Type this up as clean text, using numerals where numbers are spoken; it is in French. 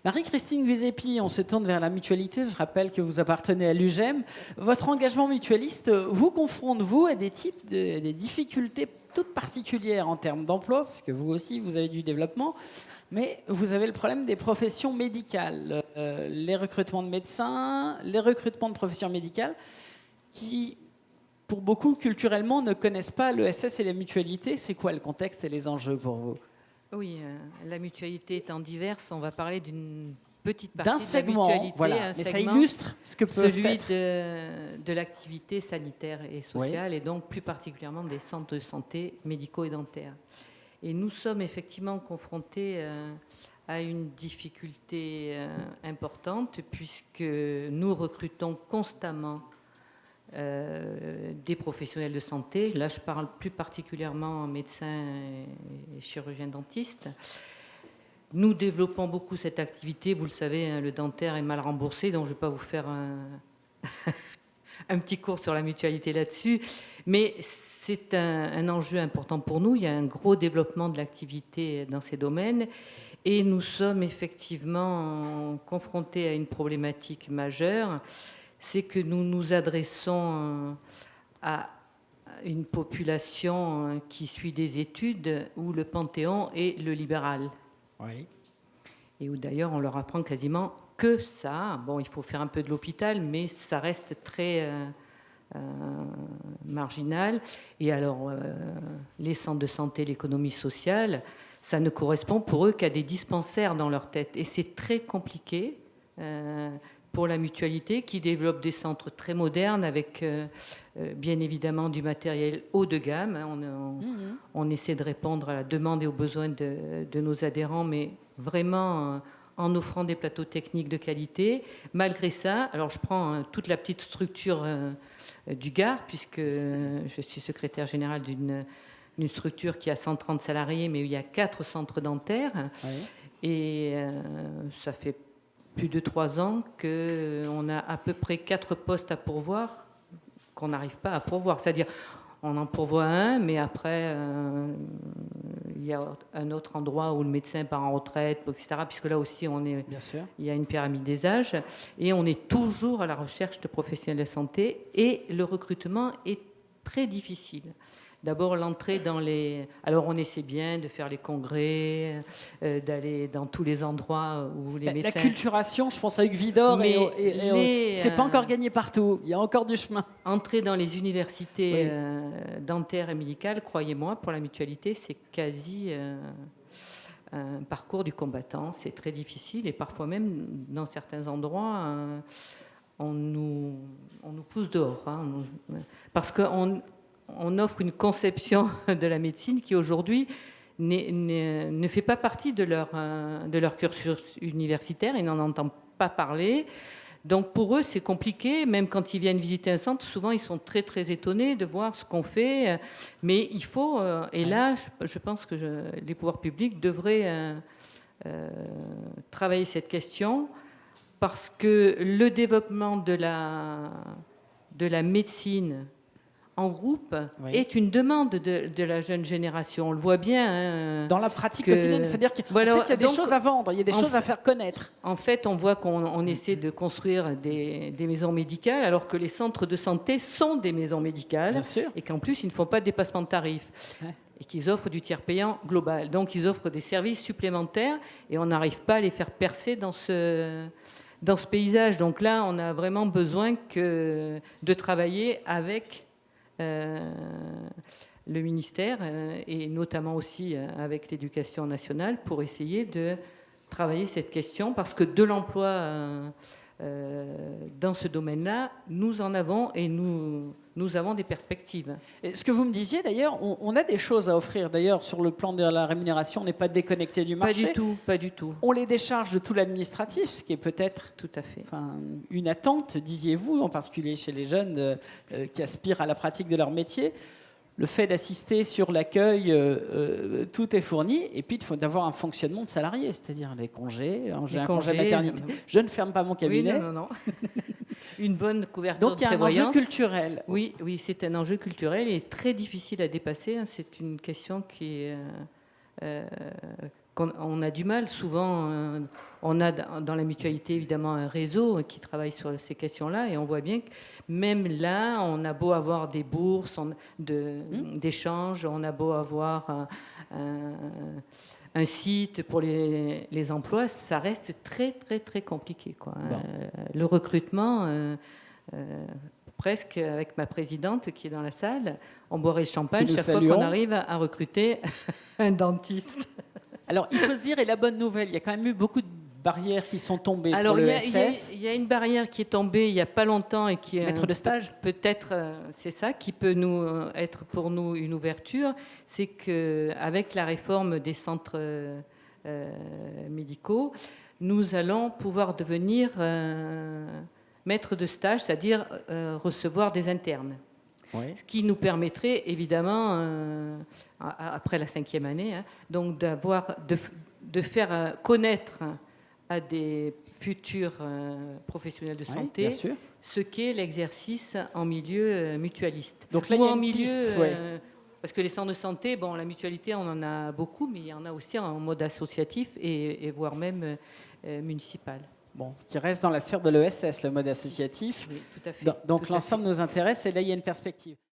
Marie-Christine Giuseppi, on se tourne vers la mutualité. Je rappelle que vous appartenez à l'UGEM. Votre engagement mutualiste vous confronte, vous, à des difficultés toutes particulières en termes d'emploi, parce que vous aussi, vous avez du développement, mais vous avez le problème des professions médicales, les recrutements de médecins, les recrutements de professions médicales, qui, pour beaucoup, culturellement, ne connaissent pas l'ESS et la mutualité. C'est quoi le contexte et les enjeux pour vous ? Oui, la mutualité étant diverse, on va parler d'une petite d'un partie de la segment, mutualité, voilà. un Mais ça segment, illustre ce que peut celui être. de l'activité sanitaire et sociale, et donc plus particulièrement des centres de santé médicaux et dentaires. Et nous sommes effectivement confrontés à une difficulté importante, puisque nous recrutons constamment des professionnels de santé. Là, je parle plus particulièrement médecins et chirurgiens dentistes. Nous développons beaucoup cette activité. Vous le savez, hein, le dentaire est mal remboursé, donc je ne vais pas vous faire un petit cours sur la mutualité là-dessus. Mais c'est un enjeu important pour nous. Il y a un gros développement de l'activité dans ces domaines. Et nous sommes effectivement confrontés à une problématique majeure. C'est que nous nous adressons à une population qui suit des études où le panthéon est le libéral. Oui. Et où d'ailleurs on leur apprend quasiment que ça. Bon, il faut faire un peu de l'hôpital, mais ça reste très marginal. Et alors, les centres de santé, l'économie sociale, ça ne correspond pour eux qu'à des dispensaires dans leur tête. Et c'est très compliqué pour la mutualité qui développe des centres très modernes avec bien évidemment du matériel haut de gamme. On essaie de répondre à la demande et aux besoins de nos adhérents, mais vraiment en offrant des plateaux techniques de qualité. Malgré ça, alors je prends toute la petite structure du Gard, puisque je suis secrétaire générale d'une structure qui a 130 salariés, mais où il y a 4 centres dentaires. Oui. Et ça fait plus de 3 ans qu'on a à peu près 4 postes à pourvoir qu'on n'arrive pas à pourvoir. C'est-à-dire, on en pourvoit un, mais après, il y a un autre endroit où le médecin part en retraite, etc., puisque là aussi, il y a une pyramide des âges, et on est toujours à la recherche de professionnels de santé, et le recrutement est très difficile. D'abord, l'entrée dans les... Alors, on essaie bien de faire les congrès, d'aller dans tous les endroits où les médecins... La culturation, je pense à Hugues Vidor, c'est pas encore gagné partout. Il y a encore du chemin. Entrer dans les universités dentaires et médicales, croyez-moi, pour la mutualité, c'est quasi un parcours du combattant. C'est très difficile et parfois même, dans certains endroits, on nous pousse dehors. Hein, parce qu'on offre une conception de la médecine qui aujourd'hui ne fait pas partie de leur cursus universitaire, ils n'en entendent pas parler. Donc pour eux c'est compliqué, même quand ils viennent visiter un centre, souvent ils sont très très étonnés de voir ce qu'on fait. Mais il faut, et là je pense que les pouvoirs publics devraient travailler cette question, parce que le développement de la médecine en groupe est une demande de la jeune génération. On le voit bien. Hein, dans la pratique quotidienne, c'est-à-dire qu'il y a des choses à vendre, il y a des choses à faire connaître. En fait, on voit qu'on essaie de construire des maisons médicales, alors que les centres de santé sont des maisons médicales, et qu'en plus, ils ne font pas de dépassement de tarifs. Ouais. Et qu'ils offrent du tiers payant global. Donc, ils offrent des services supplémentaires, et on n'arrive pas à les faire percer dans ce paysage. Donc là, on a vraiment besoin de travailler avec le ministère et notamment aussi avec l'éducation nationale pour essayer de travailler cette question, parce que de l'emploi dans ce domaine-là, nous en avons et nous avons des perspectives. Et ce que vous me disiez d'ailleurs, on a des choses à offrir d'ailleurs sur le plan de la rémunération, on n'est pas déconnecté du marché. Pas du tout. On les décharge de tout l'administratif, ce qui est peut-être tout à fait une attente, disiez-vous, en particulier chez les jeunes qui aspirent à la pratique de leur métier. Le fait d'assister sur l'accueil, tout est fourni. Et puis, il faut d'avoir un fonctionnement de salarié, c'est-à-dire les congés. J'ai un congé maternité. Je ne ferme pas mon cabinet. Oui, non. Une bonne couverture de prévoyance. Donc, il y a un enjeu culturel. Oui, c'est un enjeu culturel et très difficile à dépasser. C'est une question qui est on a du mal. Souvent, on a dans la mutualité évidemment un réseau qui travaille sur ces questions-là, et on voit bien que même là, on a beau avoir des bourses d'échange, on a beau avoir un site pour les emplois, ça reste très très très compliqué, quoi. Bon. Le recrutement, presque avec ma présidente qui est dans la salle, on boirait le champagne chaque fois qu'on arrive à recruter un dentiste. Alors, il faut se dire, et la bonne nouvelle, il y a quand même eu beaucoup de barrières qui sont tombées pour le SS. Il y a une barrière qui est tombée il n'y a pas longtemps et qui est maître de stage. Peut-être, c'est ça qui peut être pour nous une ouverture, c'est qu'avec la réforme des centres médicaux, nous allons pouvoir devenir maître de stage, c'est-à-dire recevoir des internes. Oui. Ce qui nous permettrait évidemment, après la 5e année, donc de faire connaître à des futurs professionnels de santé ce qu'est l'exercice en milieu mutualiste. Donc là, ou il y a en une milieu, piste, parce que les centres de santé, bon, la mutualité, on en a beaucoup, mais il y en a aussi en mode associatif et voire même municipal. Bon, qui reste dans la sphère de l'ESS, le mode associatif. Oui, tout à fait. Donc l'ensemble nous intéresse et là, il y a une perspective.